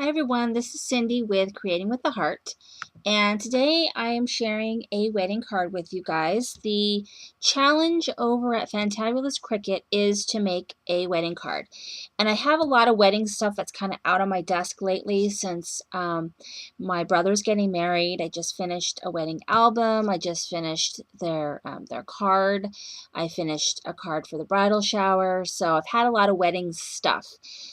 Hi everyone, this is Cindy with Creating with the Heart, and today I am sharing a wedding card with you guys. The challenge over at Fantabulous Cricut is to make a wedding card, and I have a lot of wedding stuff that's kind of out on my desk lately since my brother's getting married. I just finished a wedding album. I just finished their card. I finished a card for the bridal shower, so I've had a lot of wedding stuff.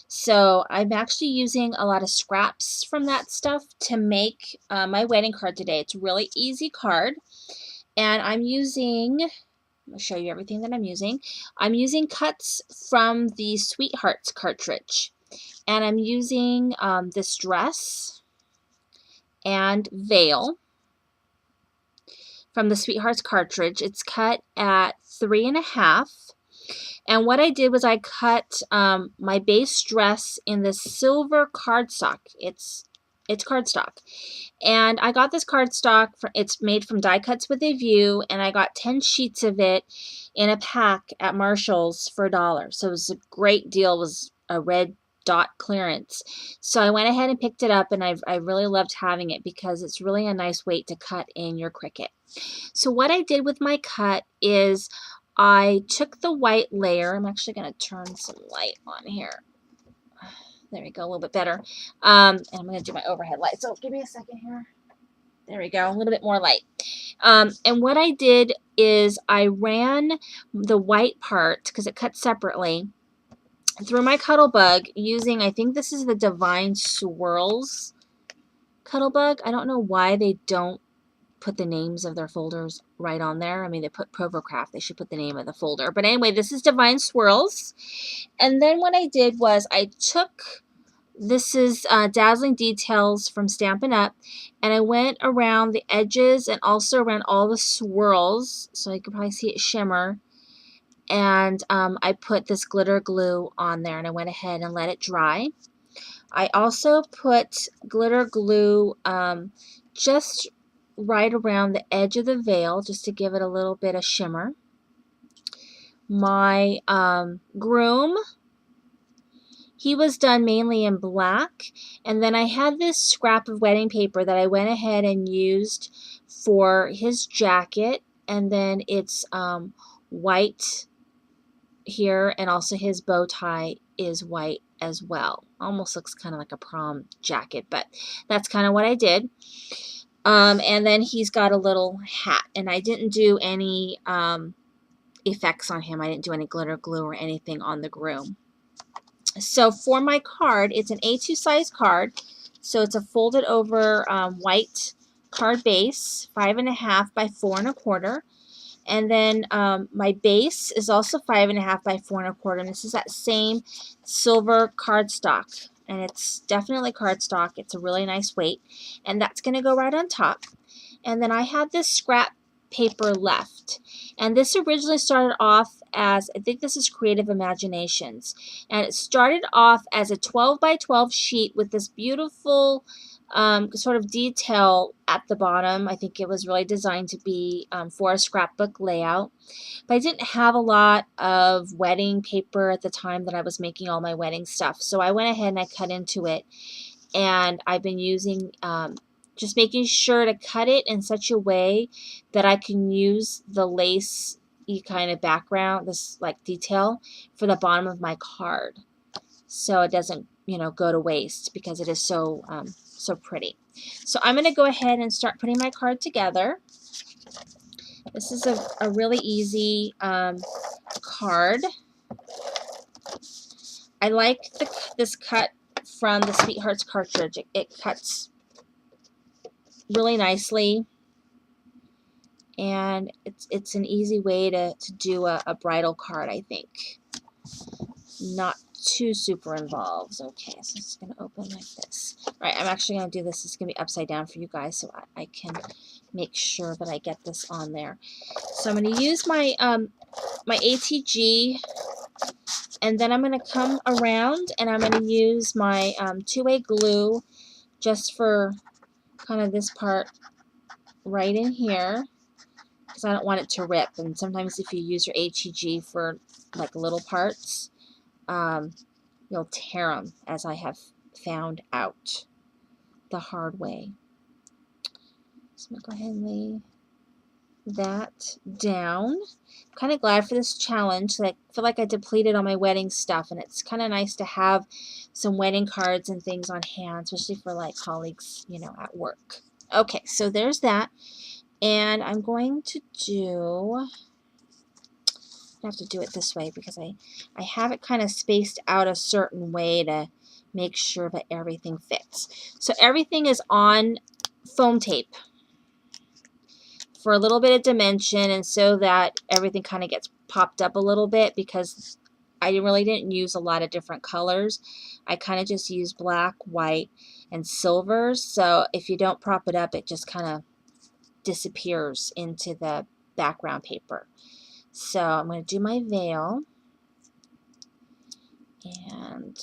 So I'm actually using a lot of scraps from that stuff to make my wedding card today. It's a really easy card, and I'll show you everything that I'm using. I'm using cuts from the Sweethearts cartridge, and I'm using this dress and veil from the Sweethearts cartridge. It's cut at 3.5. And what I did was I cut my base dress in this silver cardstock. It's cardstock. And I got this cardstock, it's made from Die Cuts with a View, and I got 10 sheets of it in a pack at Marshall's for $1. So it was a great deal. It was a red dot clearance. So I went ahead and picked it up, and I really loved having it because it's really a nice weight to cut in your Cricut. So what I did with my cut is I took the white layer. I'm actually going to turn some light on here. There we go, a little bit better. And I'm going to do my overhead light. So give me a second here. There we go, a little bit more light. And what I did is I ran the white part, because it cuts separately, through my Cuttlebug using, I think this is the Divine Swirls Cuttlebug. I don't know why they don't put the names of their folders right on there. I mean, they put Provocraft. They should put the name of the folder. But anyway, this is Divine Swirls. And then what I did was I took, this is Dazzling Details from Stampin' Up, and I went around the edges and also around all the swirls, so you can probably see it shimmer. And I put this glitter glue on there, and I went ahead and let it dry. I also put glitter glue just right around the edge of the veil, just to give it a little bit of shimmer. My groom, he was done mainly in black, and then I had this scrap of wedding paper that I went ahead and used for his jacket, and then it's white here, and also his bow tie is white as well. Almost looks kind of like a prom jacket, but that's kind of what I did. And then he's got a little hat, and I didn't do any effects on him. I didn't do any glitter glue or anything on the groom. So for my card, it's an A2 size card. So it's a folded over white card base, 5.5 by 4.25. And then my base is also 5.5 by 4.25. And this is that same silver cardstock. And it's definitely cardstock. It's a really nice weight. And that's going to go right on top. And then I had this scrap paper left. And this originally started off as, I think this is Creative Imaginations. And it started off as a 12 by 12 sheet with this beautiful sort of detail at the bottom. I think it was really designed to be for a scrapbook layout. But I didn't have a lot of wedding paper at the time that I was making all my wedding stuff. So I went ahead and I cut into it. And I've been using, just making sure to cut it in such a way that I can use the lace kind of background, this like detail, for the bottom of my card. So it doesn't, go to waste, because it is so so pretty. So I'm going to go ahead and start putting my card together. This is a really easy card. I like this cut from the Sweethearts cartridge. It cuts really nicely, and it's an easy way to do a bridal card, I think. Not too super involved. Okay, so it's going to open like this. All right, I'm actually going to do this. It's going to be upside down for you guys, so I can make sure that I get this on there. So I'm going to use my my ATG, and then I'm going to come around, and I'm going to use my two-way glue just for kind of this part right in here, because I don't want it to rip. And sometimes if you use your ATG for like little parts, you'll tear them, as I have found out the hard way. So I'm going to go ahead and lay that down. I'm kind of glad for this challenge. I feel like I depleted all my wedding stuff, and it's kind of nice to have some wedding cards and things on hand, especially for like colleagues, you know, at work. Okay, so there's that. And I'm going to do, I have to do it this way because I have it kind of spaced out a certain way to make sure that everything fits. So everything is on foam tape for a little bit of dimension, and so that everything kind of gets popped up a little bit, because I really didn't use a lot of different colors. I kind of just used black, white, and silver. So if you don't prop it up, it just kind of disappears into the background paper. So I'm going to do my veil, and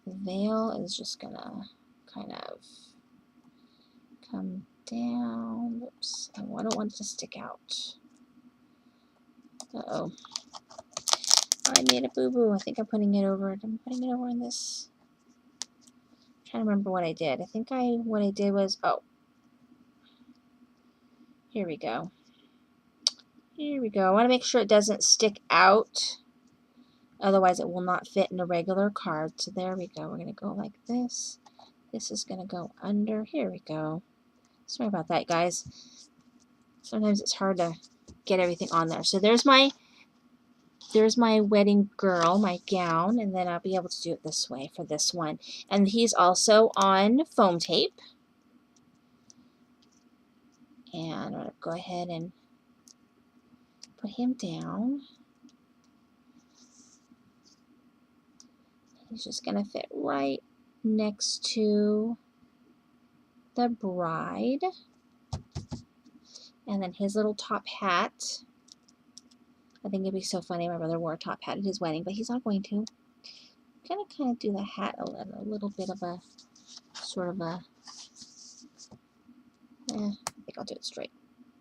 the veil is just going to kind of come down. Oops, I don't want it to stick out. Uh-oh. I made a boo-boo. I think I'm putting it over. I'm putting it over in this. I'm trying to remember what I did. I think what I did was, oh, here we go. Here we go. I want to make sure it doesn't stick out. Otherwise, it will not fit in a regular card. So there we go. We're going to go like this. This is going to go under. Here we go. Sorry about that, guys. Sometimes it's hard to get everything on there. So there's my wedding girl, my gown, and then I'll be able to do it this way for this one. And he's also on foam tape. And I'm going to go ahead and put him down. He's just going to fit right next to the bride. And then his little top hat. I think it'd be so funny if my brother wore a top hat at his wedding, but he's not going to. I'm going to kind of do the hat a little bit of a sort of a, I think I'll do it straight.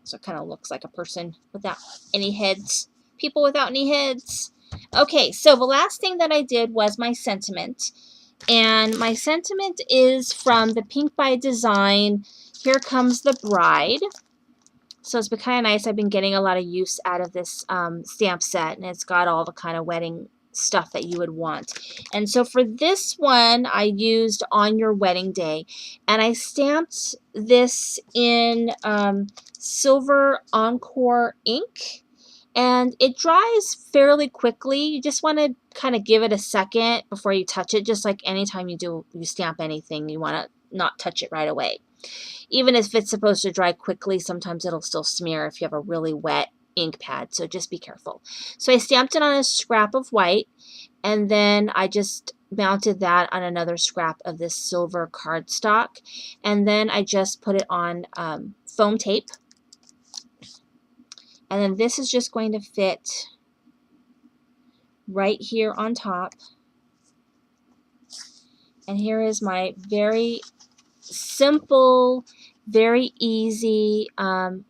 So it kind of looks like a person without any heads. People without any heads. Okay, so the last thing that I did was my sentiment. And my sentiment is from the Pink by Design, Here Comes the Bride. So it's been kind of nice. I've been getting a lot of use out of this stamp set, and it's got all the kind of wedding stuff that you would want. And so for this one, I used On Your Wedding Day, and I stamped this in Silver Encore ink, and it dries fairly quickly. You just want to kind of give it a second before you touch it, just like anytime you stamp anything, you want to not touch it right away. Even if it's supposed to dry quickly, sometimes it'll still smear if you have a really wet ink pad, so just be careful. So I stamped it on a scrap of white, and then I just mounted that on another scrap of this silver cardstock, and then I just put it on foam tape, and then this is just going to fit right here on top. And here is my very simple, very easy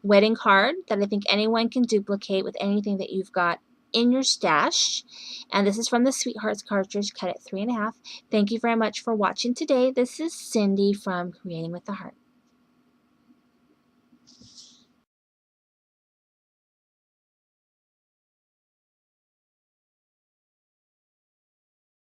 wedding card that I think anyone can duplicate with anything that you've got in your stash. And this is from the Sweethearts Cartridge, cut at 3.5. Thank you very much for watching today. This is Cindy from Creating with the Heart.